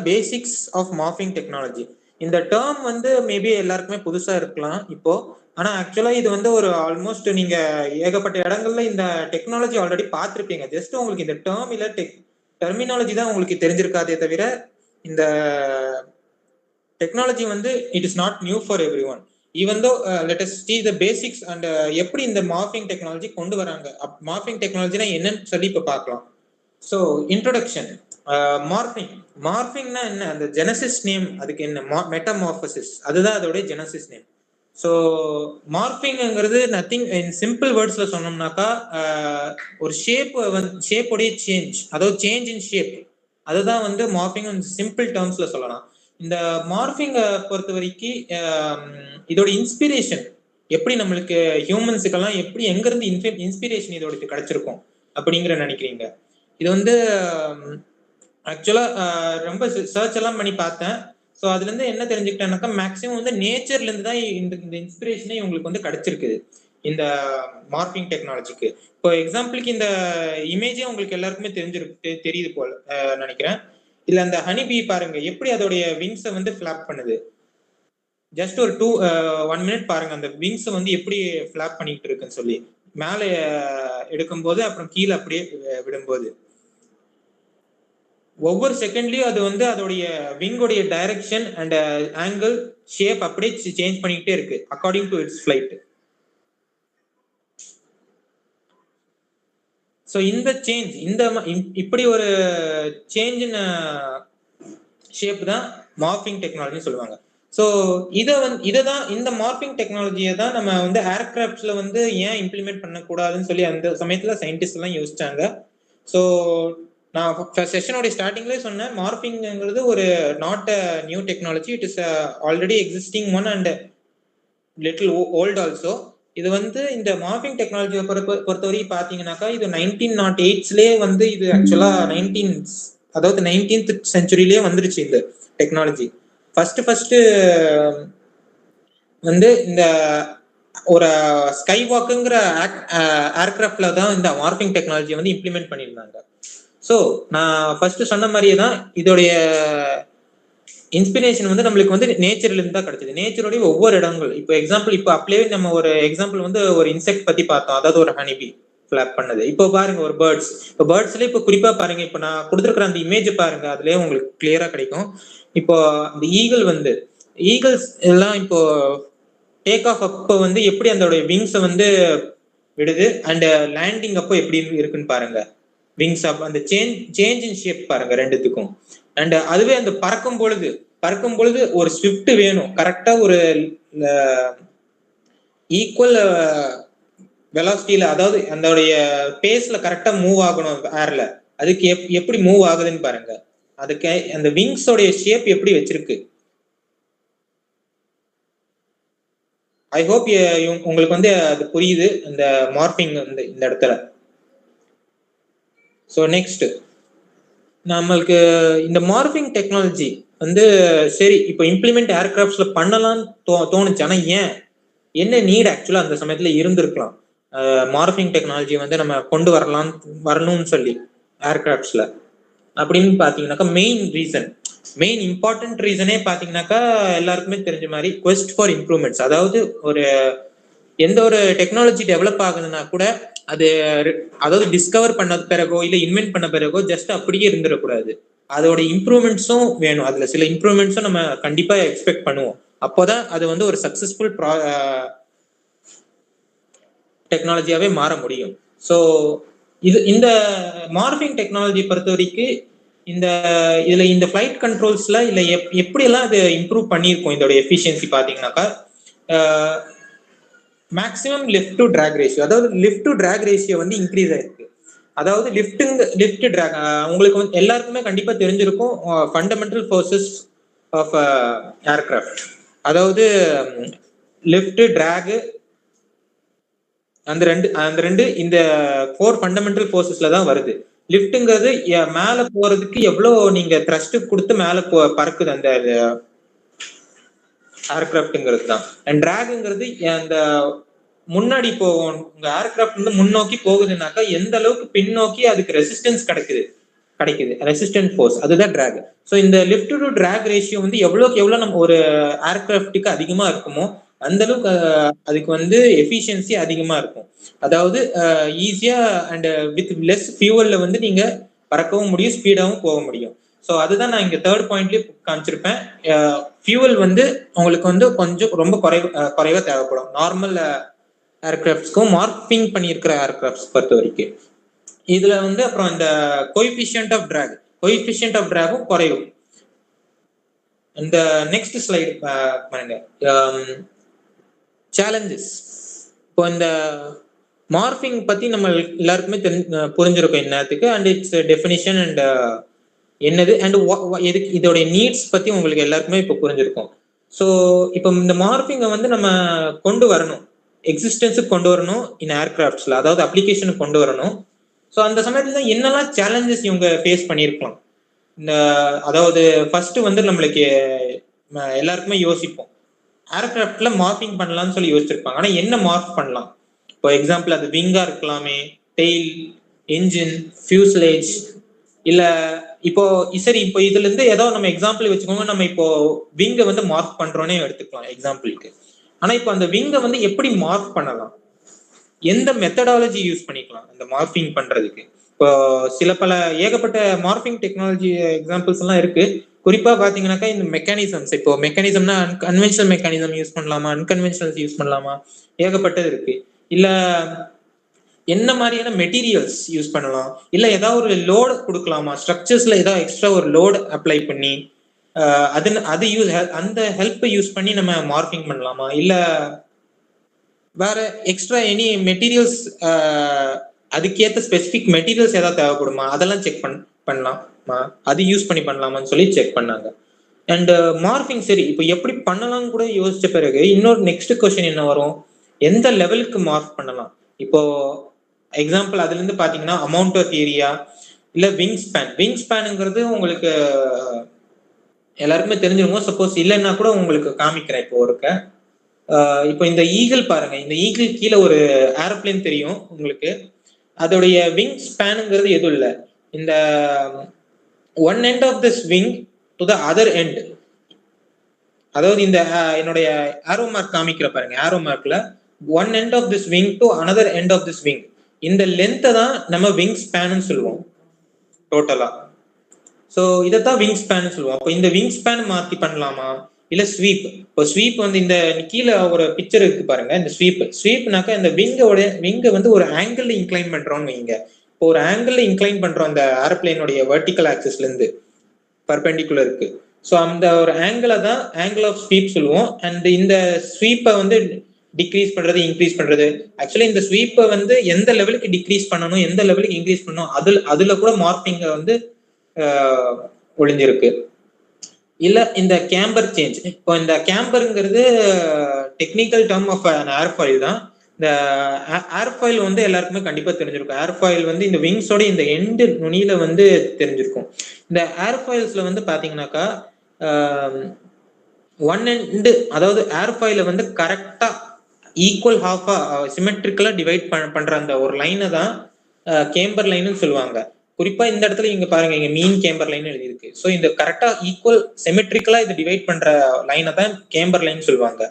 Basics of morphing technology. இந்த term வந்து maybe எல்லாருக்குமே புதுசா இருக்கலாம் இப்போ. ஆனா ஆக்சுவலா இது வந்து ஒரு ஆல்மோஸ்ட் நீங்க ஏகப்பட்ட இடங்கள்ல இந்த டெக்னாலஜி ஆல்ரெடி பார்த்துருப்பீங்க. ஜஸ்ட் உங்களுக்கு இந்த டேர்ம் இல்ல டெர்மினாலஜி தான் உங்களுக்கு தெரிஞ்சிருக்காதே தவிர இந்த டெக்னாலஜி வந்து it is not new for every one. Even though let us see the basics and எப்படி இந்த மார்பிங் டெக்னாலஜி கொண்டு வராங்க. மார்பிங் டெக்னாலஜினா என்னன்னு சொல்லி இப்ப பார்க்கலாம். So introduction. மார்பிங்னா என்ன, அந்த ஜெனசிஸ் நேம் அதுக்கு என்ன, மெட்டாமார்பசிஸ், அதுதான் அதோட ஜெனசிஸ் நேம். ஸோ மார்பிங்கிறது நத்திங், இன் சிம்பிள் வேர்ட்ஸ்ல சொன்னோம்னாக்கா ஒரு ஷேப்போடைய சேஞ்ச், அதாவது சேஞ்ச் இன் ஷேப், அதுதான் வந்து மார்பிங் சிம்பிள் டேர்ம்ஸ்ல சொல்லலாம். இந்த மார்பிங்கை பொறுத்த வரைக்கும் இதோட இன்ஸ்பிரேஷன் எப்படி நம்மளுக்கு ஹியூமன்ஸுக்கெல்லாம் எப்படி எங்கிருந்து இன்ஸ்பிரேஷன் இதோட கிடைச்சிருக்கும் அப்படிங்கிற நினைக்கிறீங்க? இது வந்து ஆக்சுவலா ரொம்ப சர்ச் எல்லாம் பண்ணி பார்த்தேன். ஸோ அதுல இருந்து என்ன தெரிஞ்சுக்கிட்டேன்னாக்கா மேக்சிமம் வந்து நேச்சர்ல இருந்து தான் இந்த இன்ஸ்பிரேஷனே உங்களுக்கு வந்து கிடைச்சிருக்குது இந்த மார்பிங் டெக்னாலஜிக்கு. இப்போ எக்ஸாம்பிளுக்கு இந்த இமேஜே உங்களுக்கு எல்லாருக்குமே தெரியுது போல நினைக்கிறேன். இல்ல அந்த ஹனிபி பாருங்க எப்படி அதோடைய விங்ஸை வந்து ஃபிளாப் பண்ணுது. ஜஸ்ட் ஒரு 1 மினிட் பாருங்க அந்த விங்ஸை வந்து எப்படி ஃபிளாப் பண்ணிட்டு இருக்குன்னு சொல்லி, மேலே எடுக்கும்போது அப்புறம் கீழே அப்படியே விடும்போது ஒவ்வொரு செகண்ட்லயும் அது வந்து அதோடைய விங்கோடைய டைரக்ஷன் அண்ட் ஆங்கிள் ஷேப் அப்படியே சேஞ்ச் பண்ணிக்கிட்டே இருக்கு according to it's flight. So இந்த சேஞ்ச், இப்படி ஒரு சேஞ்ச் இன் ஷேப் தான் மார்பிங் டெக்னாலஜின்னு சொல்லுவாங்க. ஸோ இதை இந்த மார்பிங் டெக்னாலஜியை தான் நம்ம வந்து ஏர்கிராஃப்ட்ஸ்ல வந்து ஏன் இம்ப்ளிமெண்ட் பண்ணக்கூடாதுன்னு சொல்லி அந்த சமயத்தில் சயின்டிஸ்ட் எல்லாம் யோசிச்சாங்க. ஸோ நான் செஷனோட ஸ்டார்டிங்லேயே சொன்னேன், மார்பிங்கிறது ஒரு not a new technology, it is already existing one and little old also. இது வந்து இந்த மார்பிங் டெக்னாலஜியை பொறுத்தவரைக்கும் பார்த்தீங்கன்னாக்கா இது 1908ஸ்லேயே வந்து இது ஆக்சுவலா 19th செஞ்சுரியிலேயே வந்துருச்சு இந்த டெக்னாலஜி. ஃபர்ஸ்ட் வந்து இந்த ஒரு ஸ்கை வாக்குங்கிற ஏர்கிராஃப்ட்ல தான் இந்த மார்பிங் டெக்னாலஜியை வந்து இம்ப்ளிமெண்ட் பண்ணியிருந்தாங்க. ஸோ நான் ஃபர்ஸ்ட் சொன்ன மாதிரியே தான் இதோடைய இன்ஸ்பிரேஷன் வந்து நம்மளுக்கு வந்து நேச்சர்ல இருந்து தான் கிடைச்சது. நேச்சருடைய ஒவ்வொரு இடங்கள், இப்போ எக்ஸாம்பிள் இப்போ அப்படியே நம்ம ஒரு எக்ஸாம்பிள் வந்து ஒரு இன்செக்ட் பத்தி பார்த்தோம், அதாவது ஒரு ஹனிபி ஃபிளாப் பண்ணது. இப்போ பாருங்க ஒரு பேர்ட்ஸ், இப்போ பேர்ட்ஸ்ல இப்போ குறிப்பா பாருங்க, இப்போ நான் கொடுத்துருக்கிற அந்த இமேஜ் பாருங்க, அதுலயே உங்களுக்கு கிளியரா கிடைக்கும். இப்போ இந்த ஈகிள்ஸ் எல்லாம் இப்போ டேக் ஆஃப் அப்போ வந்து எப்படி அதோட விங்ஸை வந்து விடுது அண்ட் லேண்டிங் அப்போ எப்படி இருக்குன்னு பாருங்க. விங்ஸ் அப் அந்த சேஞ்ச் இன் ஷேப் பாருங்க ரெண்டுத்துக்கும். அண்ட் அதுவே அந்த பறக்கும் பொழுது ஒரு ஸ்விஃப்ட் வேணும், கரெக்டா ஒரு ஈக்குவல் வெலாசிட்டியில, அதாவது அதோடைய பேஸ்ல கரெக்டா மூவ் ஆகணும் ஏர்ல. அதுக்கு எப்படி மூவ் ஆகுதுன்னு பாருங்க. அதுக்கு அந்த விங்ஸோடைய ஷேப் எப்படி வச்சிருக்கு. ஐ ஹோப் உங்களுக்கு வந்து அது புரியுது இந்த மார்பிங் இந்த இடத்துல. ஸோ நெக்ஸ்ட் நம்மளுக்கு இந்த மார்பிங் டெக்னாலஜி வந்து சரி இப்போ இம்ப்ளிமெண்ட் ஏர்கிராஃப்ட்ஸ்ல பண்ணலாம்னு தோணுச்சு. ஆனா என்ன நீட் ஆக்சுவலா அந்த சமயத்துல இருந்திருக்கலாம் மார்பிங் டெக்னாலஜி வந்து நம்ம கொண்டு வரணும்னு சொல்லி ஏர்கிராஃப்ட்ஸ்ல அப்படின்னு பாத்தீங்கன்னாக்கா மெயின் இம்பார்ட்டன்ட் ரீசனே பாத்தீங்கன்னாக்கா எல்லாருக்குமே தெரிஞ்ச மாதிரி குவெஸ்ட் ஃபார் இம்ப்ரூவ்மெண்ட்ஸ். அதாவது எந்த ஒரு டெக்னாலஜி டெவலப் ஆகுதுன்னா கூட அதாவது டிஸ்கவர் பண்ண பிறகோ இல்ல இன்வென்ட் பண்ண பிறகோ ஜஸ்ட் அப்படியே இருந்துடக்கூடாது, அதோட இம்ப்ரூவ்மெண்ட்ஸும் வேணும். அதுல சில இம்ப்ரூவ்மெண்ட்ஸும் நம்ம கண்டிப்பா எக்ஸ்பெக்ட் பண்ணுவோம். அப்போதான் அது வந்து ஒரு சக்சஸ்ஃபுல் டெக்னாலஜியாவே மாற முடியும். ஸோ இந்த மார்பிங் டெக்னாலஜி பொறுத்த வரைக்கும் இந்த ஃபிளைட் கண்ட்ரோல்ஸ்ல இல்ல எப்படி எல்லாம் இது இம்ப்ரூவ் பண்ணியிருக்கோம். இதோட எஃபிஷியன்சி பாத்தீங்கன்னாக்கா maximum lift to drag ratio, அதாவது லிஃப்ட் டு டிராக் ரேஷியோ வந்து இன்க்ரீஸ் ஆயிருக்கு. அதாவது லிஃப்ட் டிராக் உங்களுக்கு வந்து எல்லாருக்குமே கண்டிப்பா தெரிஞ்சிருக்கும் ஃபண்டமெண்டல் ஃபோர்ஸஸ் ஆஃப் ஏர்கிராஃப்ட். அதாவது லிஃப்ட் டிராக் அந்த ரெண்டு இந்த 4 ஃபண்டமெண்டல் ஃபோர்ஸஸ்ல தான் வருது. லிஃப்ட்ங்கிறது மேல போறதுக்கு எவ்வளவு நீங்க த்ரஸ்ட் கொடுத்து மேல பறக்குது அந்த ஏர்கிராஃப்ட்ங்கிறது தான். அண்ட் டிராக்ங்கிறது அந்த முன்னாடி போகும். உங்க ஏர்கிராஃப்ட் வந்து முன்னோக்கி போகுதுன்னாக்கா எந்த அளவுக்கு பின்னோக்கி அதுக்கு ரெசிஸ்டன்ஸ் கிடைக்குது கிடைக்குது, ரெசிஸ்டன்ட் ஃபோர்ஸ், அதுதான் டிராக். ஸோ இந்த லிஃப்ட் டு டிராக் ரேஷியோ வந்து எவ்வளோக்கு எவ்வளோ நம்ம ஒரு ஏர்கிராஃப்ட்டுக்கு அதிகமாக இருக்குமோ அந்த அளவுக்கு அதுக்கு வந்து எஃபிஷியன்சி அதிகமாக இருக்கும். அதாவது ஈஸியாக அண்ட் வித் லெஸ் ஃபியூவலில் வந்து நீங்கள் பறக்கவும் முடியும், ஸ்பீடாகவும் போக முடியும். ஸோ அதுதான் நான் இங்கே தேர்ட் பாயிண்ட்லேயே காமிச்சிருப்பேன். ஃபியூவல் வந்து உங்களுக்கு வந்து கொஞ்சம் ரொம்ப குறைவாக தேவைப்படும் நார்மல் ஏர்கிராஃப்ட்ஸ்க்கும் மார்பிங் பண்ணியிருக்கிற ஏர்கிராஃப்ட்ஸ் பொறுத்த வரைக்கும். இதுல வந்து அப்புறம் இந்த கோஎஃபிஷியன்ட் ஆஃப் டிராகும் குறையும். இந்த நெக்ஸ்ட் ஸ்லைடு பாருங்க, சேலஞ்சஸ். இப்போ இந்த மார்பிங் பத்தி நம்ம எல்லாருக்குமே புரிஞ்சிருக்கும் என்னத்துக்கு, அண்ட் இட்ஸ் டெஃபினிஷன் அண்ட் என்னது அண்ட் எதுக்கு இதோடைய நீட்ஸ் பத்தி உங்களுக்கு எல்லாருக்குமே இப்போ புரிஞ்சிருக்கும். ஸோ இப்போ இந்த மார்பிங்கை வந்து நம்ம கொண்டு வரணும், எக்ஸிஸ்டன்ஸுக்கு கொண்டு வரணும் இன் ஏர்கிராஃப்ட்ஸ்ல, அதாவது அப்ளிகேஷனுக்கு கொண்டு வரணும். ஸோ அந்த சமயத்துல என்னெல்லாம் சேலஞ்சஸ் இவங்க ஃபேஸ் பண்ணியிருக்கலாம். இந்த அதாவது ஃபர்ஸ்ட் வந்து நம்மளுக்கு எல்லாருக்குமே யோசிப்போம், ஏர்கிராஃப்ட்ல மார்பிங் பண்ணலாம்னு சொல்லி யோசிச்சிருப்பாங்க. ஆனா என்ன மார்க் பண்ணலாம்? இப்போ எக்ஸாம்பிள் அது விங்கா இருக்கலாமே, டெய்ல், என்ஜின், ஃபியூஸ்லேஜ், இல்ல இப்போ சரி இப்போ இதுல இருந்து ஏதோ நம்ம எக்ஸாம்பிள் வச்சுக்கோங்க, நம்ம இப்போ விங்கை வந்து மார்க் பண்றோன்னே எடுத்துக்கலாம் எக்ஸாம்பிளுக்கு. ஆனா இப்போ அந்த விங்கை வந்து எப்படி மார்க் பண்ணலாம், எந்த மெத்தடாலஜி யூஸ் பண்ணிக்கலாம் அந்த மார்பிங் பண்றதுக்கு? இப்போ சில பல ஏகப்பட்ட மார்பிங் டெக்னாலஜி எக்ஸாம்பிள்ஸ் எல்லாம் இருக்கு. குறிப்பா பாத்தீங்கன்னாக்கா இந்த மெக்கானிசம்ஸ், இப்போ மெக்கானிசம்னா கன்வென்ஷனல் மெக்கானிசம் யூஸ் பண்ணலாமா, அன்கன்வென்ஷனல் யூஸ் பண்ணலாமா, ஏகப்பட்டது இருக்கு. இல்ல என்ன மாதிரியான மெட்டீரியல்ஸ் யூஸ் பண்ணலாம், இல்ல ஏதாவது ஒரு லோடு கொடுக்கலாமா, ஸ்ட்ரக்சர்ஸ்ல ஏதாவது எக்ஸ்ட்ரா ஒரு லோடு அப்ளை பண்ணி அது யூஸ் அந்த ஹெல்ப் யூஸ் பண்ணி நம்ம மார்பிங் பண்ணலாமா, இல்ல வேற எக்ஸ்ட்ரா எனி மெட்டீரியல்ஸ் அதுக்கேற்ற ஸ்பெசிபிக் மெட்டீரியல்ஸ் ஏதாவது தேவைப்படுமா, அதெல்லாம் செக் பண்ணலாமா, அது யூஸ் பண்ணி பண்ணலாமான்னு சொல்லி செக் பண்ணாங்க. அண்ட் மார்பிங் சரி இப்போ எப்படி பண்ணலாம் கூட யோசிச்ச பிறகு இன்னொரு நெக்ஸ்ட் கொஸ்டின் என்ன வரும், எந்த லெவலுக்கு மார்க் பண்ணலாம்? இப்போ எக்ஸாம்பிள் அதுல இருந்து பாத்தீங்கன்னா அமௌண்ட் ஆஃப் ஏரியா, இல்ல விங் ஸ்பேனுங்கிறது உங்களுக்கு எல்லாருக்குமே தெரிஞ்சிருக்கும். சப்போஸ் இல்லைன்னா கூட உங்களுக்கு காமிக்கிறேன். இப்போ இப்போ இந்த ஈகிள் பாருங்க, இந்த ஈகிள் கீழே ஒரு ஏரோப்ளேன் தெரியும் உங்களுக்கு. அதோடைய விங் ஸ்பேனுங்கிறது எதுவும் இல்லை, இந்த one end of this wing to the other end, அதாவது இந்த என்னுடைய ஆரோ மார்க் காமிக்கிற பாருங்க, ஆரோ மார்க்ல one end of this wing to another end of this wing, இந்த லென்த்தை தான் நம்ம விங் ஸ்பேன்னு சொல்லுவோம் டோட்டலா. ஸோ இதைத்தான் விங் ஸ்பேன் சொல்லுவோம். அப்போ இந்த விங் ஸ்பேன் மாத்தி பண்ணலாமா, இல்ல ஸ்வீப்? இப்போ ஸ்வீப் வந்து இந்த கீழே ஒரு பிக்சர் இருக்கு பாருங்க, இந்த ஸ்வீப்னாக்கா இந்த விங்கை வந்து ஒரு ஆங்கிள் இன்க்ளைன் பண்றோம்னு வைங்க. இப்போ ஒரு ஆங்கிள் இன்க்ளைன் பண்றோம் அந்த ஏரோப்ளேனுடைய வெர்டிகல் ஆக்சிஸ்ல இருந்து பர்பெண்டிகுலருக்கு. ஸோ அந்த ஒரு ஆங்கிளை தான் ஆங்கிள் ஆஃப் ஸ்வீப் சொல்லுவோம். அண்ட் இந்த ஸ்வீப்பை வந்து டிக்ரீஸ் பண்றது, இன்க்ரீஸ் பண்றது, ஆக்சுவலி இந்த ஸ்வீப்பை வந்து எந்த லெவலுக்கு டிக்ரீஸ் பண்ணணும், எந்த லெவலுக்கு இன்க்ரீஸ் பண்ணணும், அதுல கூட மார்பிங்க வந்து ஒளிஞ்சிருக்கு. இல்ல இந்த கேம்பர் சேஞ்ச், இப்போ இந்த கேம்பருங்கிறது டெக்னிக்கல் டேர்ம் ஆஃப் ஏர்ஃபாயில் தான். இந்த ஏர்ஃபாயில் வந்து எல்லாருக்குமே கண்டிப்பா தெரிஞ்சிருக்கும். ஏர்ஃபாயில் வந்து இந்த விங்ஸோட இந்த எண்டு நுனியில வந்து தெரிஞ்சிருக்கும். இந்த ஏர்ஃபாயில்ஸ்ல வந்து பாத்தீங்கன்னாக்கா ஒன் எண்டு, அதாவது ஏர்ஃபாயில வந்து கரெக்டா ஈக்குவல் ஹாஃபா சிமெட்ரிக்கலா டிவைட் பண்ற அந்த ஒரு லைனை தான் கேம்பர் லைன்னு சொல்லுவாங்க. குறிப்பா இந்த இடத்துல இங்க பாருங்க, இங்க மீன் கேம்பர் லைன் எழுதியிருக்கு. ஸோ இந்த கரெக்டா ஈக்குவல் சிமெட்ரிக்கலா இது டிவைட் பண்ற லைனை தான் கேம்பர் லைன் சொல்லுவாங்க.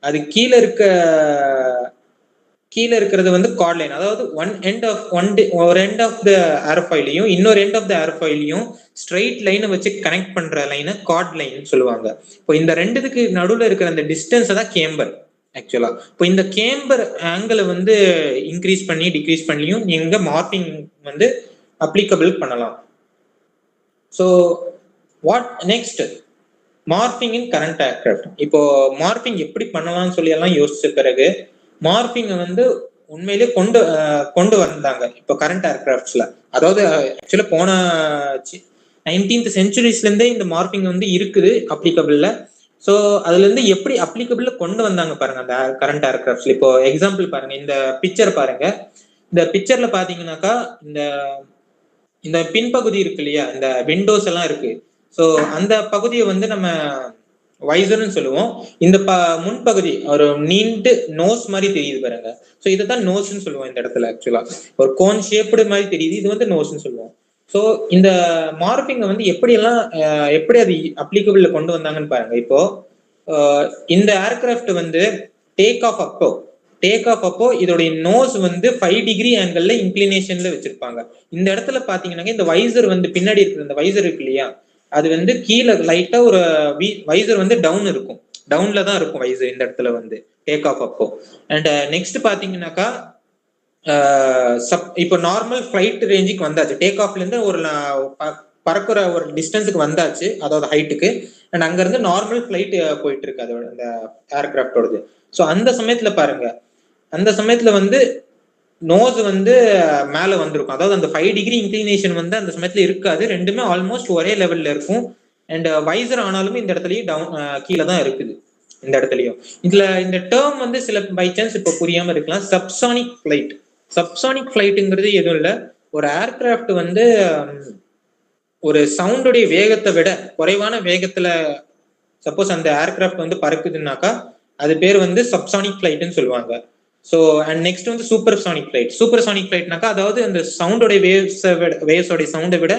அது கீழே இருக்கிறது வந்து கார்ட் லைன், அதாவது ஒரு எண்ட் ஆஃப் த ஏர்ஃபாயிலையும் இன்னொரு எண்ட் ஆஃப் த ஏர்ஃபாயிலையும் ஸ்ட்ரைட் லைனை வச்சு கனெக்ட் பண்ற லைனை கார்ட் லைன் சொல்லுவாங்க. இப்போ இந்த ரெண்டுத்துக்கு நடுவில் இருக்கிற அந்த டிஸ்டன்ஸ் தான் கேம்பர் ஆக்சுவலா. இப்போ இந்த கேம்பர் ஆங்கிளை வந்து இன்க்ரீஸ் பண்ணி டிக்ரீஸ் பண்ணியும் நீங்க மார்பிங் வந்து அப்ளிகபிள் பண்ணலாம். So what next, morphing in current aircraft. இப்போ மார்பிங் எப்படி பண்ணலாம்னு சொல்லி எல்லாம் யோசிச்ச பிறகு மார்பிங் வந்து உண்மையிலே கொண்டு வந்தாங்க இப்போ கரண்ட் ஏர்கிராஃப்ட்ஸ்ல. அதாவது ஆக்சுவலா போன 19th செஞ்சுரிஸ்ல இருந்தே இந்த மார்பிங் வந்து இருக்குது அப்ளிகபிள்ல. ஸோ அதுல இருந்து எப்படி அப்ளிகபிள்ல கொண்டு வந்தாங்க பாருங்க அந்த கரண்ட் ஏர்கிராஃப்ட்ஸ்ல. இப்போ எக்ஸாம்பிள் பாருங்க, இந்த பிக்சர் பாருங்க. இந்த பிக்சர்ல பாத்தீங்கன்னாக்கா இந்த பின்பகுதி இருக்கு இல்லையா, இந்த விண்டோஸ் எல்லாம் இருக்கு. ஸோ அந்த பகுதியை வந்து நம்ம வைசர்னு சொல்லுவோம். இந்த முன்பகுதி ஒரு நீண்டு நோஸ் மாதிரி தெரியுது பாருங்க. ஸோ இதைதான் நோஸ்ன்னு சொல்லுவோம் இந்த இடத்துல. ஆக்சுவலா ஒரு கோன் ஷேப்டு மாதிரி தெரியுது, இது வந்து நோஸ்ன்னு சொல்லுவோம். ஸோ இந்த மார்பிங்கை வந்து எப்படியெல்லாம் எப்படி அது அப்ளிகபிள் கொண்டு வந்தாங்கன்னு பாருங்க. இப்போ இந்த ஏர்கிராஃப்ட் வந்து டேக் ஆஃப் அப்போ இதோடைய நோஸ் வந்து 5 டிகிரி ஆங்கிள் இன்க்ளினேஷன்ல வச்சிருப்பாங்க. இந்த இடத்துல பாத்தீங்கன்னா இந்த வைசர் வந்து பின்னாடி இருக்கிற இந்த வைசர் இருக்கு இல்லையா, அது வந்து கீழே லைட்டா ஒரு வைசர் வந்து டவுன் இருக்கும், டவுன்ல தான் இருக்கும் வைசர் இந்த இடத்துல வந்து டேக் ஆஃப் அப்போ. அண்ட் நெக்ஸ்ட் பாத்தீங்கன்னாக்கா இப்போ நார்மல் ஃபிளைட் ரேஞ்சுக்கு வந்தாச்சு, டேக் ஆஃப்ல இருந்து ஒரு பறக்குற ஒரு டிஸ்டன்ஸுக்கு வந்தாச்சு, அதாவது ஹைட்டுக்கு. அண்ட் அங்க இருந்து நார்மல் ஃபிளைட் போயிட்டு இருக்கு அதோட அந்த ஏர்கிராஃப்டோடது. ஸோ அந்த சமயத்துல பாருங்க, அந்த சமயத்துல வந்து நோஸ் வந்து மேல வந்திருக்கும், அதாவது அந்த 5 டிகிரி இன்க்ளினேஷன் வந்து அந்த சமயத்துல இருக்காது, ரெண்டுமே ஆல்மோஸ்ட் ஒரே லெவல்ல இருக்கும். அண்ட் வைசர் ஆனாலுமே இந்த இடத்துலயும் டவுன் கீழே தான் இருக்குது இந்த இடத்துலயும். இதுல இந்த டேர்ம் வந்து சில பை சான்ஸ் இப்போ புரியாம இருக்கலாம். சப்சானிக் ஃபிளைட்டுங்கிறது எதுவும் இல்லை, ஒரு ஏர்கிராஃப்ட் வந்து ஒரு சவுண்டுடைய வேகத்தை விட குறைவான வேகத்துல சப்போஸ் அந்த ஏர்கிராஃப்ட் வந்து பறக்குதுன்னாக்கா அது பேர் வந்து சப்சானிக் ஃபிளைட்னு சொல்லுவாங்க. ஸோ அண்ட் நெக்ஸ்ட் வந்து சூப்பர்சானிக் ஃபிளைட்னாக்கா அதாவது அந்த சவுண்டோடைய வேவ்ஸோடைய சவுண்டை விட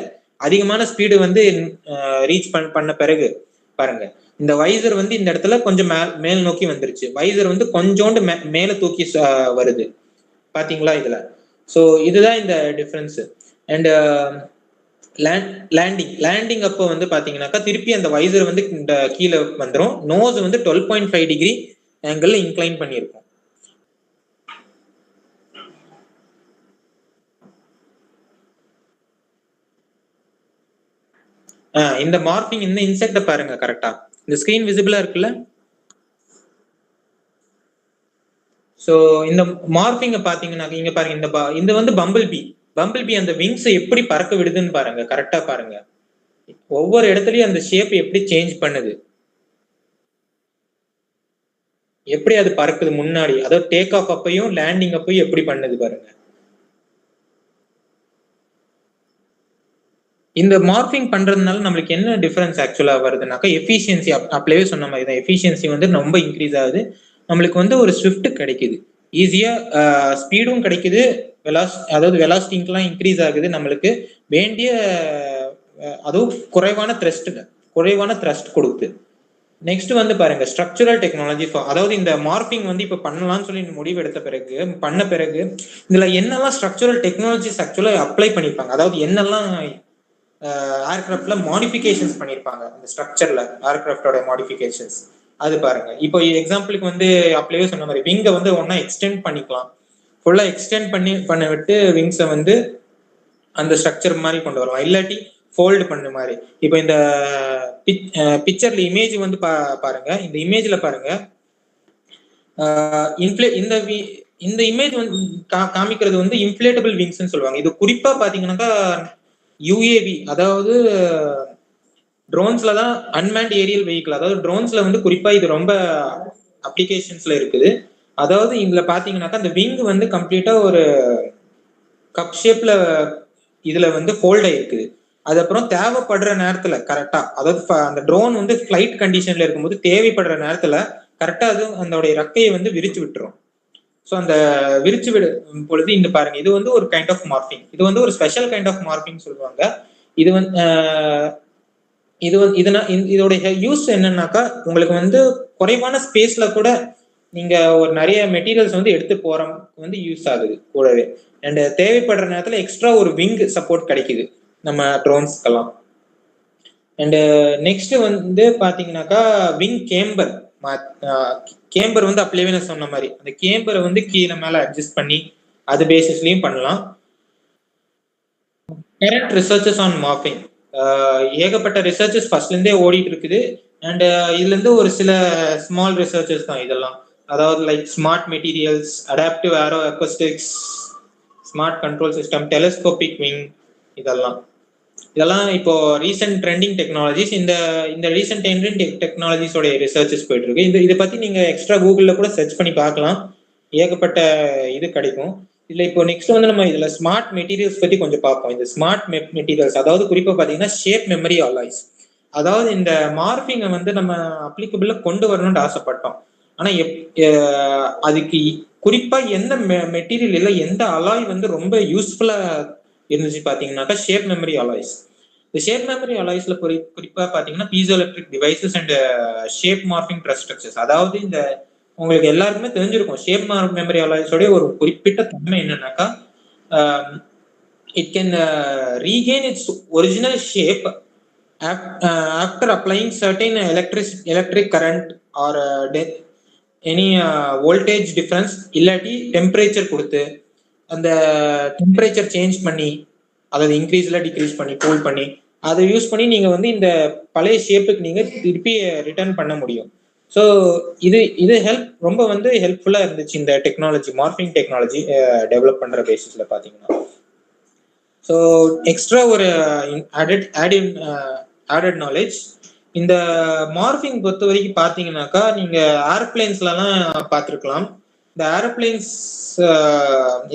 அதிகமான ஸ்பீடு வந்து ரீச் பண்ண பிறகு பாருங்க, இந்த வைசர் வந்து இந்த இடத்துல கொஞ்சம் மேல் நோக்கி வந்துருச்சு, வைசர் வந்து கொஞ்சோண்டு மேல தூக்கி வருது பாத்தீங்களா இதுல. ஸோ இதுதான் இந்த டிஃபரன்ஸ். அண்ட் லேண்டிங் அப்போ வந்து பாத்தீங்கன்னாக்கா திருப்பி அந்த வைசர் வந்து இந்த கீழே வந்துடும், நோஸ் வந்து 12.5 டிகிரி ஆங்கிள் இன்க்ளைன் பண்ணியிருக்கும். இந்த மார்பிங் இந்த இன்செக்ட பாருங்க கரெக்டா, இந்த ஸ்கிரீன் விசிபிளா இருக்குல்ல. ஸோ இந்த மார்பிங்க பாத்தீங்கன்னா இங்க பாருங்க, இந்த வந்து பம்பிள் பி அந்த விங்ஸ் எப்படி பறக்க விடுதுன்னு பாருங்க, கரெக்டா பாருங்க, ஒவ்வொரு இடத்துலயும் அந்த ஷேப் எப்படி சேஞ்ச் பண்ணுது, எப்படி அது பறக்குது முன்னாடி, அதாவது டேக் ஆஃப் அப்பையும் லேண்டிங் அப்பையும் எப்படி பண்ணுது பாருங்க. இந்த மார்பிங் பண்றதுனால நம்மளுக்கு என்ன டிஃபரன்ஸ் ஆக்சுவலா வருதுனாக்கா எஃபிஷியன்சி, அப்படியே சொன்ன மாதிரி தான், எஃபிஷியன்சி வந்து ரொம்ப இன்க்ரீஸ் ஆகுது. நம்மளுக்கு வந்து ஒரு ஸ்விஃப்ட் கிடைக்குது, ஈஸியா ஸ்பீடும் கிடைக்குது, அதாவது வெலாசிட்டிங்கெல்லாம் இன்க்ரீஸ் ஆகுது, நம்மளுக்கு வேண்டிய அதுவும் குறைவான த்ரஸ்ட் கொடுக்குது. நெக்ஸ்ட் வந்து பாருங்க ஸ்ட்ரக்சரல் டெக்னாலஜி, அதாவது இந்த மார்பிங் வந்து இப்ப பண்ணலாம்னு சொல்லி முடிவு எடுத்த பிறகு இதுல என்னெல்லாம் ஸ்ட்ரக்சரல் டெக்னாலஜிஸ் ஆக்சுவலா அப்ளை பண்ணிருப்பாங்க, அதாவது என்னெல்லாம் ஏர்கிராஃப்ட்ல மாடிஃபிகேஷன்ஸ் பண்ணிருப்பாங்க, அந்த ஸ்ட்ரக்சர்ல ஏர்கிராஃப்டோட மாடிஃபிகேஷன்ஸ் அது பாருங்க. இப்போ எக்ஸாம்பிளுக்கு வந்து அப்படியே சொன்ன மாதிரி விங்கை வந்து ஒன்னா எக்ஸ்டெண்ட் பண்ணிக்கலாம், ஃபுல்லா எக்ஸ்டெண்ட் பண்ண விட்டு விங்ஸை வந்து அந்த ஸ்ட்ரக்சர் மாதிரி கொண்டு வரலாம், இல்லாட்டி ஃபோல்டு பண்ண மாதிரி. இப்போ இந்த பிக்சர்ல இமேஜ் வந்து பாருங்க, இந்த இமேஜ்ல பாருங்க, இந்த இமேஜ் வந்து காமிக்கிறது வந்து இன்ஃபிளேட்டபிள் விங்ஸ்னு சொல்லுவாங்க. இது குறிப்பா பாத்தீங்கன்னாக்கா யூஏவி, அதாவது ட்ரோன்ஸ்ல தான், அன்மேண்ட் ஏரியல் வெஹிக்கிள், அதாவது ட்ரோன்ஸ்ல வந்து குறிப்பா இது ரொம்ப அப்ளிகேஷன்ஸ்ல இருக்குது. அதாவது இதுல பாத்தீங்கன்னாக்கா அந்த விங் வந்து கம்ப்ளீட்டா ஒரு கப் ஷேப்ல இதுல வந்து ஃபோல்ட் ஆயிருக்குது. அது அப்புறம் தேவைப்படுற நேரத்துல கரெக்டா, அதாவது அந்த ட்ரோன் வந்து ஃபிளைட் கண்டிஷன்ல இருக்கும்போது தேவைப்படுற நேரத்துல கரெக்டா அது அதோடைய ரெக்கையை வந்து விரிச்சு விட்டுரும். ஸோ அந்த விரிச்சு விடும் பொழுது இந்த பாருங்க, இது வந்து ஒரு கைண்ட் ஆஃப் மார்பிங், இது வந்து ஒரு ஸ்பெஷல் கைண்ட் ஆஃப் மார்பிங் சொல்லுவாங்க. இது வந்து இதோடைய யூஸ் என்னன்னாக்கா உங்களுக்கு வந்து குறைவான ஸ்பேஸ்ல கூட நீங்க ஒரு நிறைய மெட்டீரியல்ஸ் வந்து எடுத்து போற வந்து யூஸ் ஆகுது கூடவே. அண்ட் தேவைப்படுற நேரத்துல எக்ஸ்ட்ரா ஒரு விங் சப்போர்ட் கிடைக்குது நம்ம ட்ரோன்ஸ்க்கெல்லாம். அண்ட் நெக்ஸ்ட் வந்து பாத்தீங்கன்னாக்கா விங் கேம்பர் வந்து அப்படியே நான் சொன்ன மாதிரி அந்த கேம்பரை வந்து கீழே மேல அட்ஜஸ்ட் பண்ணி அது பேசிஸ்லயும் பண்ணலாம். கரண்ட் ரிசர்ச்சஸ் ஆன் மார்பிங், ஏகப்பட்ட ரிசர்ச்சஸ் ஃபர்ஸ்ட்ல இருந்தே ஓடிட்டு இருக்குது. அண்ட் இதுல இருந்து ஒரு சில ஸ்மால் ரிசர்ச்சஸ் தான் இதெல்லாம், அதாவது like smart materials, adaptive aero acoustics, smart control system, telescopic wing, இதெல்லாம் இப்போ ரீசெண்ட் ட்ரெண்டிங் டெக்னாலஜிஸ். இந்த ரீசெண்ட் ட்ரெண்டிங் டெக்னாலஜிஸோட ரிசர்ச்சஸ் போயிட்டு இருக்கு. இதை பத்தி நீங்க எக்ஸ்ட்ரா கூகுள்ல கூட சர்ச் பண்ணி பார்க்கலாம், ஏகப்பட்ட இது கிடைக்கும். இதுல இப்போ நெக்ஸ்ட் வந்து நம்ம இதுல ஸ்மார்ட் மெட்டீரியல்ஸ் பத்தி கொஞ்சம் பார்ப்போம். இந்த ஸ்மார்ட் மெட்டீரியல்ஸ் அதாவது குறிப்பா பாத்தீங்கன்னா ஷேப் மெமரி அலாய்ஸ், அதாவது இந்த மார்பிங்கை வந்து நம்ம அப்ளிகபிளா கொண்டு வரணும்னு ஆசைப்பட்டோம். ஆனா அதுக்கு குறிப்பா எந்த மெட்டீரியல் இல்லை, எந்த அலாய் வந்து ரொம்ப யூஸ்ஃபுல்லா இருந்துச்சு பாத்தீங்கன்னாக்கா ஷேப் மெமரி அலாய்ஸ். இந்த ஷேப் மெமரி அலாய்ஸ்ல குறிப்பா பாத்தீங்கன்னா piezo electric devices and shape morphing dress structures. அதாவது இந்த உங்களுக்கு எல்லாருக்குமே தெரிஞ்சிருக்கும் ஷேப் மெமரி அலாய்ஸோட ஒரு குறிப்பிட்ட தன்மை என்னன்னாக்கா it can regain its original shape after applying certain electric current or any voltage difference இல்லாட்டி டெம்பரேச்சர் கொடுத்து அந்த டெம்பரேச்சர் சேஞ்ச் பண்ணி அதாவது இன்க்ரீஸ்ல டிக்ரீஸ் பண்ணி கூல் பண்ணி அதை யூஸ் பண்ணி நீங்க வந்து இந்த பழைய ஷேப்புக்கு நீங்க திருப்பி ரிட்டர்ன் பண்ண முடியும். ஸோ இது ரொம்ப வந்து ஹெல்ப்ஃபுல்லா இருந்துச்சு இந்த டெக்னாலஜி, மார்பிங் டெக்னாலஜி டெவலப் பண்ற பேசிஸ்ல பாத்தீங்கன்னா. ஸோ எக்ஸ்ட்ரா ஒரு ஆடட் நாலேஜ், இந்த மார்பிங் பொறுத்த வரைக்கும் பாத்தீங்கன்னாக்கா நீங்க ஏரோப்ளைன்ஸ்லாம் பார்த்துருக்கலாம். இந்த ஏரோப்ளைன்ஸ்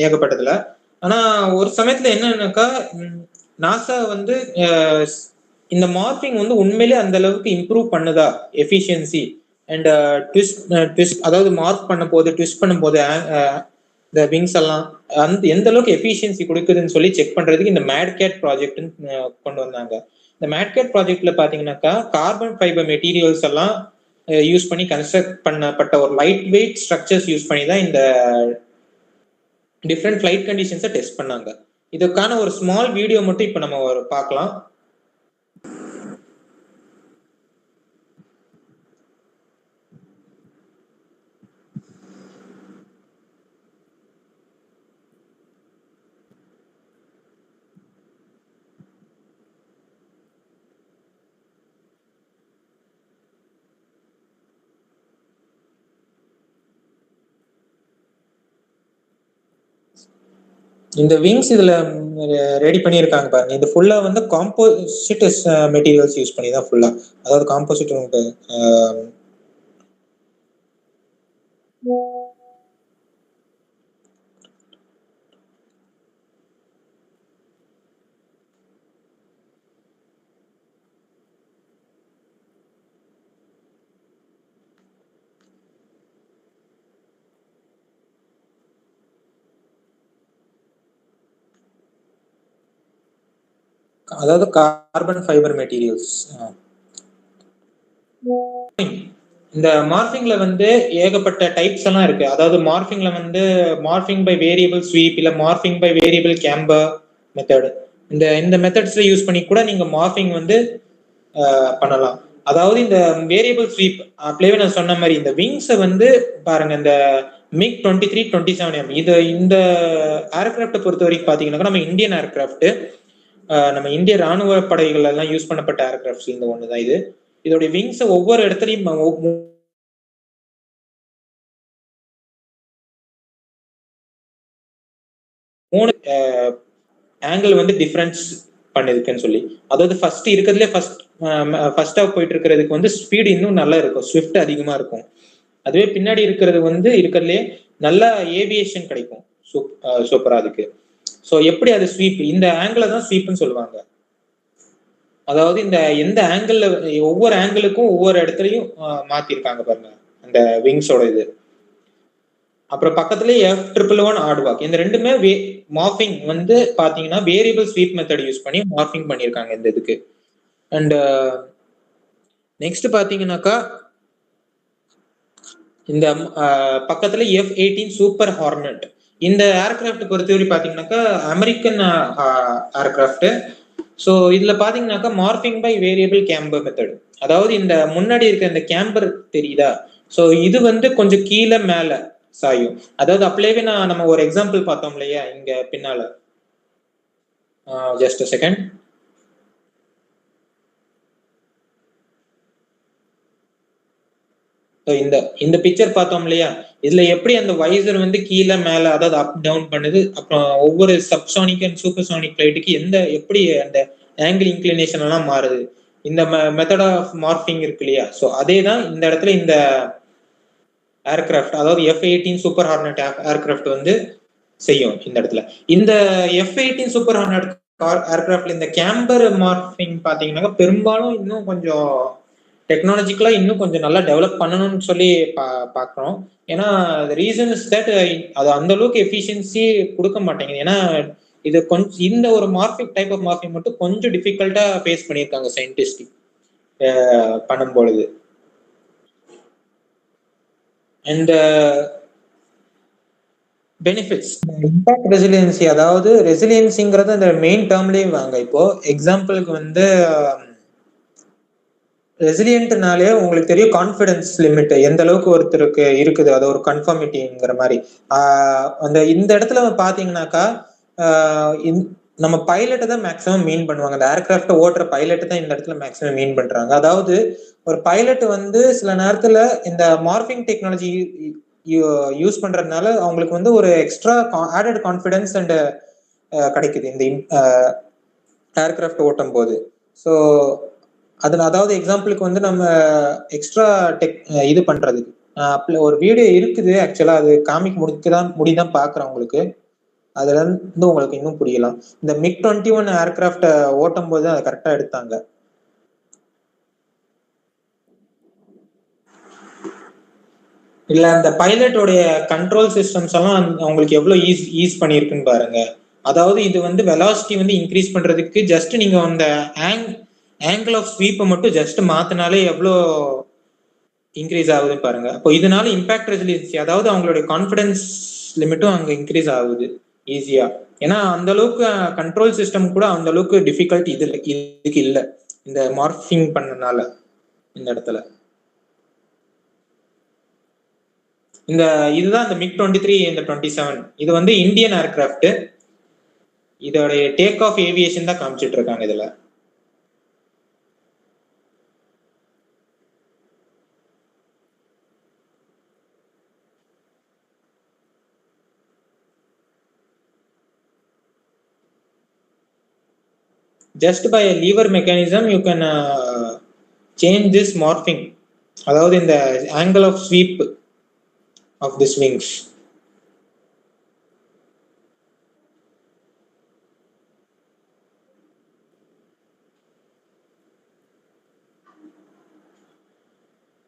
ஏகப்பட்டதுல. ஆனா ஒரு சமயத்துல என்னன்னாக்கா நாசா வந்து இந்த மார்பிங் வந்து உண்மையிலே அந்த அளவுக்கு இம்ப்ரூவ் பண்ணுதா எஃபிஷியன்சி அண்ட் ட்விஸ்ட் அதாவது மார்க் பண்ண போது ட்விஸ்ட் பண்ணும் போது இந்த விங்ஸ் எல்லாம் எந்த அளவுக்கு எஃபிஷியன்சி கொடுக்குதுன்னு சொல்லி செக் பண்றதுக்கு இந்த மேட்கேட் ப்ராஜெக்ட் கொண்டு வந்தாங்க. இந்த மேட்கேட் ப்ராஜெக்ட்ல பாத்தீங்கன்னாக்கா கார்பன் ஃபைபர் மெட்டீரியல்ஸ் எல்லாம் யூஸ் பண்ணி கன்ஸ்ட்ரக்ட் பண்ணப்பட்ட ஒரு லைட் வெயிட் ஸ்ட்ரக்சர்ஸ் யூஸ் பண்ணி தான் இந்த டிஃப்ரெண்ட் ஃபிளைட் கண்டிஷன்ஸை டெஸ்ட் பண்ணாங்க. இதுக்கான ஒரு ஸ்மால் வீடியோ மட்டும் இப்போ நம்ம பார்க்கலாம். இந்த விங்ஸ் இதுல ரெடி பண்ணியிருக்காங்க பாருங்க. இது ஃபுல்லா வந்து காம்போசிட் மெட்டீரியல்ஸ் யூஸ் பண்ணி தான் ஃபுல்லா, அதாவது காம்போசிட் அதாவது கார்பன் ஃபைபர் மெட்டீரியல்ஸ். இந்த மார்பிங்ல வந்து ஏகப்பட்ட டைப்ஸ் எல்லாம் இருக்கு. அதாவது மார்பிங்ல வந்து மார்பிங் பை வேரியபிள் ஸ்வீப் இல்ல morphing by variable camber method, இந்த மெத்தட்ஸ்ல யூஸ் பண்ணி கூட நீங்க மார்பிங் வந்து பண்ணலாம். அதாவது இந்த வேரியபிள் ஸ்வீப் அப்படியே நான் சொன்ன மாதிரி இந்த விங்ஸை வந்து பாருங்க, இந்த மிக் 23, 27M இது இந்த ஏர்கிராஃப்டை பொறுத்த வரைக்கும் பாத்தீங்கன்னா நம்ம இந்தியன் ஏர்கிராஃப்ட், நம்ம இந்திய ராணுவ படைகள் எல்லாம் யூஸ் பண்ணப்பட்ட ஏர்கிராஃப்ட்ஸ் இந்த ஒண்ணுதான் இது. இதோட விங்ஸ் ஒவ்வொரு இடத்துலயும் 3 ஆங்கிள் வந்து டிஃபரன்ஸ் பண்ணிருக்குன்னு சொல்லி, அதாவது ஃபர்ஸ்ட் இருக்கிறதுல ஃபர்ஸ்டா போயிட்டு இருக்கிறதுக்கு வந்து ஸ்பீடு இன்னும் நல்லா இருக்கும், ஸ்விஃப்ட் அதிகமா இருக்கும். அதுவே பின்னாடி இருக்கிறது வந்து இருக்கிறதுலே நல்ல ஏவியேஷன் கிடைக்கும் சூப்பரா அதுக்கு. ஸோ எப்படி அது ஸ்வீப், இந்த ஆங்கிள் தான் ஸ்வீப்னு சொல்லுவாங்க. அதாவது இந்த எந்த ஆங்கிள், ஒவ்வொரு ஆங்கிளுக்கும் ஒவ்வொரு இடத்துலையும் மாத்திருக்காங்க பாருங்க அந்த விங்ஸோட இது. அப்புறம் பக்கத்துல F111 ஆர்ட்வாக், இந்த ரெண்டுமே மார்பிங் வந்து பாத்தீங்கன்னா வேரியபிள் ஸ்வீப் மெத்தட் யூஸ் பண்ணி மார்பிங் பண்ணிருக்காங்க இந்த இதுக்கு. அண்ட் நெக்ஸ்ட் பாத்தீங்கன்னாக்கா இந்த பக்கத்துல F-18 சூப்பர் ஹார்னட், இந்த ஏர்கிராஃப்ட் பொறுத்தவரை பாத்தீங்கன்னாக்கா அமெரிக்கன் ஏர்கிராஃப்ட். ஸோ இதுல பாத்தீங்கன்னாக்கா morphing by variable camber method, அதாவது இந்த முன்னாடி இருக்க இந்த கேம்பர் தெரியுதா, ஸோ இது வந்து கொஞ்சம் கீழே மேல சாயும். அதாவது அப்படியே நம்ம ஒரு எக்ஸாம்பிள் பார்த்தோம் இல்லையா இங்க பின்னால, ஜஸ்ட் செகண்ட். இந்த பிக்சர் பார்த்தோம் இல்லையா, இதுல எப்படி அந்த வைசர் வந்து கீழே மேல அதாவது அப் டவுன் பண்ணுது, அப்புறம் ஒவ்வொரு சப்சானிக் அண்ட் சூப்பர்சானிக் ஃபிளைட்டுக்கு எப்படி அந்த ஆங்கிள் இன்க்ளினேஷன் எல்லாம் மாறுது, இந்த மெத்தட் ஆஃப் மார்பிங் இருக்கு இல்லையா. ஸோ அதே தான் இந்த இடத்துல இந்த ஏர்கிராஃப்ட், அதாவது F-18 சூப்பர் ஹார்னட் ஏர்கிராஃப்ட் வந்து செய்யும் இந்த இடத்துல. இந்த F-18 சூப்பர் ஹார்னட் ஏர்கிராஃப்ட்ல இந்த கேம்பர் மார்பிங் பாத்தீங்கன்னா பெரும்பாலும் இன்னும் கொஞ்சம் டெக்னாலஜிக்கலா இன்னும் கொஞ்சம் நல்லா டெவலப் பண்ணணும்னு சொல்லி பாக்குறோம். ஏன்னா ரீசன் இஸ் தட் அது அந்த அளவுக்கு எஃபிஷியன்சி கொடுக்க மாட்டேங்குது. ஏன்னா இது கொஞ்சம் இந்த ஒரு மார்பிங் டைப் ஆஃப் மார்பிங் மட்டும் கொஞ்சம் டிஃபிகல்ட்டா ஃபேஸ் பண்ணியிருக்காங்க சயின்டிஸ்ட் பண்ணும் பொழுது. அண்ட் பெனிஃபிட்ஸ் இம்பாக்ட் ரெசிலியன்சி, அதாவது ரெசிலியன்சிங்கிறது அந்த மெயின் டேர்ம்லயே வாங்க. இப்போ எக்ஸாம்பிளுக்கு வந்து ரெசிலியன்ட்னாலே உங்களுக்கு தெரியும் கான்ஃபிடன்ஸ் லிமிட் எந்த அளவுக்கு ஒருத்தருக்கு இருக்குது, அது ஒரு கன்ஃபார்மிட்டிங்கிற மாதிரி. அந்த இந்த இடத்துல பாத்தீங்கன்னாக்கா நம்ம பைலட்டை தான் மேக்ஸிமம் மீன் பண்ணுவாங்க. அந்த ஏர்கிராஃப்டை ஓட்டுற பைலட்டை தான் இந்த இடத்துல மேக்ஸிமம் மீன் பண்றாங்க. அதாவது ஒரு பைலட் வந்து சில நேரத்துல இந்த மார்பிங் டெக்னாலஜி யூஸ் பண்றதுனால அவங்களுக்கு வந்து ஒரு எக்ஸ்ட்ரா ஆடட் கான்ஃபிடன்ஸ் அண்ட் கிடைக்குது இந்த ஏர்கிராஃப்ட் ஓட்டும் போது. ஸோ அதுல அதாவது எக்ஸாம்பிளுக்கு வந்து நம்ம எக்ஸ்ட்ரா இது பண்றதுக்கு ஒரு வீடியோ இருக்குது. ஆக்சுவலா அது காமிக் முடிதான் பாக்குறேன் உங்களுக்கு. அதுல இருந்து உங்களுக்கு இன்னும் புரியலாம். இந்த MiG-21 ஏர்கிராஃப்ட் ஓட்டும் போது அதை கரெக்டா எடுத்தாங்க. இல்ல அந்த பைலட்டோடைய கண்ட்ரோல் சிஸ்டம்ஸ் எல்லாம் அவங்களுக்கு எவ்வளவு ஈஸ் பண்ணிருக்குன்னு பாருங்க. அதாவது இது வந்து வெலாசிட்டி வந்து இன்க்ரீஸ் பண்றதுக்கு ஜஸ்ட் நீங்க அந்த ஆங்கிள் ஆஃப் ஸ்வீப்பை மட்டும் ஜஸ்ட் மாத்தினாலே எவ்வளோ இன்க்ரீஸ் ஆகுதுன்னு பாருங்க. அப்போ இதனால இம்பாக்ட் ரெசிலியன்சி, அதாவது அவங்களுடைய கான்ஃபிடன்ஸ் லிமிட்டும் அங்க இன்க்ரீஸ் ஆகுது ஈஸியா. ஏன்னா அந்த அளவுக்கு கண்ட்ரோல் சிஸ்டம் கூட அந்த அளவுக்கு டிஃபிகல்ட் இதுக்கு இல்ல இந்த மார்பிங் பண்ணனால. இந்த இடத்துல இந்த இதுதான் இந்த MiG-23 இந்த 27 இது வந்து இந்தியன் ஏர்கிராஃப்ட். இதோடைய டேக் ஆஃப் ஏவியேஷன் தான் காமிச்சிட்டு இருக்காங்க இதுல. Just by a lever mechanism you can change this morphing, அதாவது இந்த angle of sweep of these wings.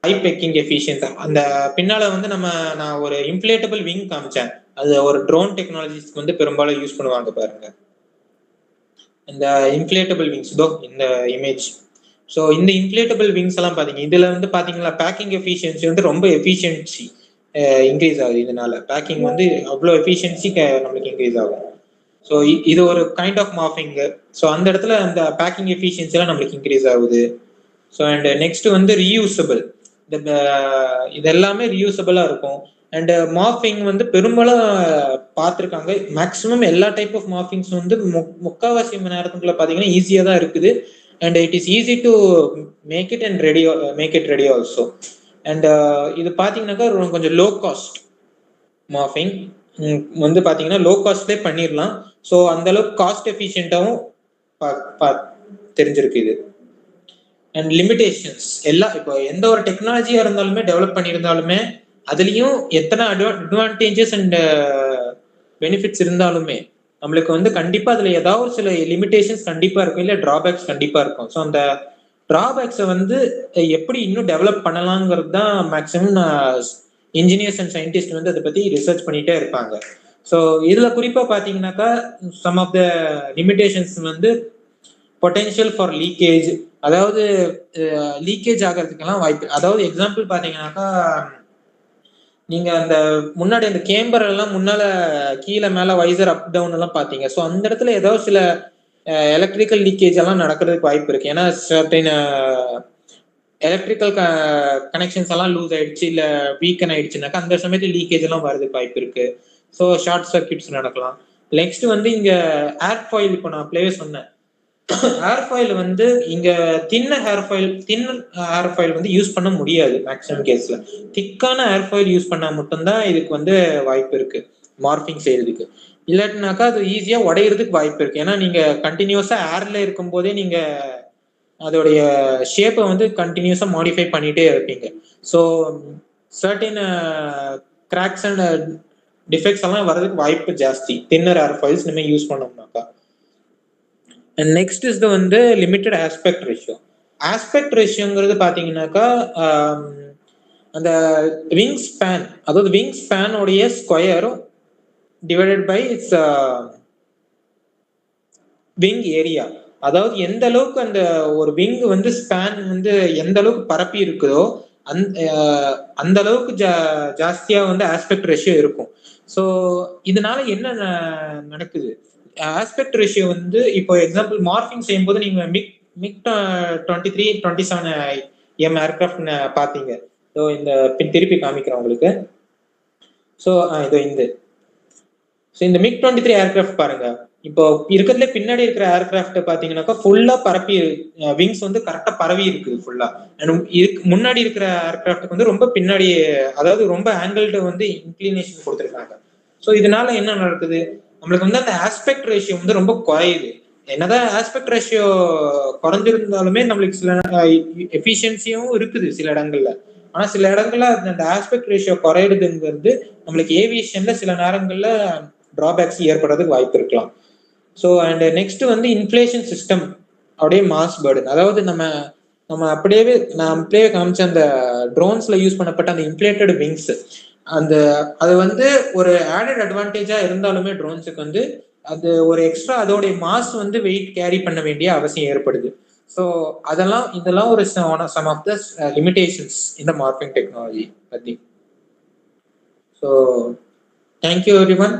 high pecking efficiency. அந்த பின்னால வந்து நான் ஒரு இன்ஃப்ளேட்டபிள் விங் காமிச்சேன். அது ஒரு ட்ரோன் டெக்னாலஜிஸ்க்கு வந்து பெரும்பாலும் யூஸ் பண்ணுவாங்க பாருங்க. இந்த இன்ஃப்ளேட்டபிள் விங்ஸ் இந்த இமேஜ். ஸோ இந்த இன்ஃப்ளேட்டபிள் விங்ஸ் எல்லாம் பாத்தீங்க, இதுல வந்து பாத்தீங்களா பேக்கிங் எஃபிஷியன்சி வந்து ரொம்ப எஃபிஷியன்சி இன்க்ரீஸ் ஆகுது. இதனால பேக்கிங் வந்து அவ்வளோ எஃபிஷியன்சி நம்மளுக்கு இன்க்ரீஸ் ஆகும். ஸோ இது ஒரு கைண்ட் ஆஃப் மார்பிங். ஸோ அந்த இடத்துல அந்த பேக்கிங் எஃபிஷியன்சி எல்லாம் நம்மளுக்கு இன்க்ரீஸ் ஆகுது. ஸோ அண்ட் நெக்ஸ்ட் வந்து ரீயூசபிள். இது எல்லாமே ரீயூசபிளா இருக்கும். அண்ட் மார்பிங் வந்து பெரும்பாலும் பார்த்துருக்காங்க. மேக்ஸிமம் எல்லா டைப் ஆஃப் மார்பிங்ஸ் வந்து முக்கால்வாசி மணி நேரத்துக்குள்ள பார்த்தீங்கன்னா ஈஸியாக தான் இருக்குது. And it is easy to make it ready also. And இது பார்த்தீங்கன்னாக்கா கொஞ்சம் லோ காஸ்ட் மார்பிங் வந்து பார்த்தீங்கன்னா லோ காஸ்ட்லேயே பண்ணிடலாம். ஸோ அந்த அளவுக்கு காஸ்ட் எஃபிஷியன்ட்டாகவும் தெரிஞ்சிருக்கு இது. அண்ட் லிமிடேஷன்ஸ் எல்லாம் இப்போ எந்த ஒரு டெக்னாலஜியா இருந்தாலுமே டெவலப் பண்ணியிருந்தாலுமே அதுலயும் எத்தனை அட்வான்டேஜஸ் அண்ட் பெனிஃபிட்ஸ் இருந்தாலுமே நம்மளுக்கு வந்து கண்டிப்பா அதுல ஏதாவது சில லிமிடேஷன்ஸ் கண்டிப்பா இருக்கும், இல்லை டிராபேக்ஸ் கண்டிப்பா இருக்கும். ஸோ அந்த டிராபேக்ஸை வந்து எப்படி இன்னும் டெவலப் பண்ணலாங்கிறது தான் மேக்ஸிமம் இன்ஜினியர்ஸ் அண்ட் சயின்டிஸ்ட் வந்து அதை பத்தி ரிசர்ச் பண்ணிட்டே இருப்பாங்க. ஸோ இதுல குறிப்பா பாத்தீங்கன்னாக்கா சம் ஆஃப் த லிமிடேஷன்ஸ் வந்து பொட்டென்ஷியல் ஃபார் லீக்கேஜ், அதாவது லீக்கேஜ் ஆகிறதுக்கெல்லாம் வாய்ப்பு. அதாவது எக்ஸாம்பிள் பாத்தீங்கன்னாக்கா நீங்க அந்த முன்னாடி அந்த கேம்பர் எல்லாம் முன்னால கீழே மேல வைசர் அப் டவுன் எல்லாம் பாத்தீங்க. ஸோ அந்த இடத்துல ஏதாவது சில எலக்ட்ரிக்கல் லீக்கேஜ் எல்லாம் நடக்கிறதுக்கு வாய்ப்பு இருக்கு. ஏன்னா சர்டைன் எலக்ட்ரிக்கல் கனெக்ஷன்ஸ் எல்லாம் லூஸ் ஆயிடுச்சு இல்ல வீக்கன் ஆயிடுச்சுனாக்கா அந்த சமயத்துல லீக்கேஜ் எல்லாம் வரதுக்கு வாய்ப்பு இருக்கு. ஸோ ஷார்ட் சர்க்கியூட்ஸ் நடக்கலாம். நெக்ஸ்ட் வந்து இங்க ஏர்ஃபாயில், இப்போ நான் பிளேவே சொன்னேன், ஏர்ஃபாயில் வந்து இங்க தின்ன ஏர்ஃபாயில் வந்து யூஸ் பண்ண முடியாது மேக்ஸிமம் கேஸ்ல. திக்கான ஏர்ஃபாயில் யூஸ் பண்ணா மட்டும்தான் இதுக்கு வந்து வாய்ப்பு இருக்கு மார்பிங் செய்யறதுக்கு. இல்லாட்டினாக்கா அது ஈஸியா உடையிறதுக்கு வாய்ப்பு இருக்கு. ஏன்னா நீங்க கண்டினியூஸா ஏர்ல இருக்கும் போதே நீங்க அதோடைய ஷேப்பை வந்து கண்டினியூஸா மாடிஃபை பண்ணிட்டே இருப்பீங்க. So certain cracks and defects எல்லாம் வர்றதுக்கு வாய்ப்பு ஜாஸ்தி தின்னர் ஏர்ஃபாயில்ஸ் நம்ம யூஸ் பண்ணோம்னாக்கா. அண்ட் நெக்ஸ்ட் இஸ் வந்து லிமிட்டட் ஆஸ்பெக்ட் ரேஷியோ. ஆஸ்பெக்ட் ரேஷியோங்கிறது பாத்தீங்கன்னாக்கா அந்த விங் ஸ்பேன், அதாவது விங் ஸ்பேனோடைய ஸ்கொயரும் divided by it's wing area, அதாவது எந்த அளவுக்கு அந்த ஒரு விங் வந்து ஸ்பேன் வந்து எந்த அளவுக்கு பரப்பி இருக்குதோ அந்த அளவுக்கு ஜாஸ்தியா வந்து ஆஸ்பெக்ட் ரேஷியோ இருக்கும். ஸோ இதனால என்ன நடக்குது, ஆஸ்பெக்ட் ரேஷியோ வந்து இப்போ எக்ஸாம்பிள் மார்பிங் செய்யும்போது நீங்க மிக் மிக் 23 27 எம் ஏர்கிராஃப்ட் பாத்தீங்க. ஸோ இந்த திருப்பி காமிக்கிறேன் உங்களுக்கு. ஸோ இதோ இந்த மிக் 23 ஏர்கிராஃப்ட் பாருங்க. இப்போ இருக்கிறதுல பின்னாடி இருக்கிற ஏர்கிராஃப்ட் பாத்தீங்கன்னாக்கா ஃபுல்லா பரப்பி விங்ஸ் வந்து கரெக்டா பரவி இருக்குது ஃபுல்லா. முன்னாடி இருக்கிற ஏர்கிராஃப்ட் வந்து ரொம்ப பின்னாடி, அதாவது ரொம்ப ஆங்கிள்டு வந்து இன்க்ளினேஷன் கொடுத்துருக்காங்க. ஸோ இதனால என்ன நடக்குது, நம்மளுக்கு வந்து அந்த ஆஸ்பெக்ட் ரேஷியோ வந்து ரொம்ப குறையுது. என்னதான் ஆஸ்பெக்ட் ரேஷியோ குறைஞ்சிருந்தாலுமே நம்மளுக்கு சில எஃபிஷியன்சியும் இருக்குது சில இடங்கள்ல. ஆனா சில இடங்கள்ல அந்த ஆஸ்பெக்ட் ரேஷியோ குறையிறதுங்கிறது நம்மளுக்கு ஏவியேஷன்ல சில நேரங்கள்ல டிராபேக்ஸ் ஏற்படுறதுக்கு வாய்ப்பு இருக்கலாம். ஸோ அண்ட் நெக்ஸ்ட் வந்து இன்ஃப்ளேஷன் சிஸ்டம் அப்படியே மாஸ் பர்டன், அதாவது நம்ம அப்படியே காமிச்ச அந்த ட்ரோன்ஸ்ல யூஸ் பண்ணப்பட்ட அந்த இன்ஃப்ளேட்டட் விங்ஸ், அது வந்து ஒரு ஆடட் அட்வான்டேஜா இருந்தாலுமே ட்ரோன்ஸுக்கு வந்து அது ஒரு எக்ஸ்ட்ரா அதோடைய மாஸ் வந்து வெயிட் கேரி பண்ண வேண்டிய அவசியம் ஏற்படுது. ஸோ இதெல்லாம் ஒரு சம் ஆஃப் த லிமிடேஷன்ஸ் இந்த மார்பிங் டெக்னாலஜி பத்தி. So thank you everyone.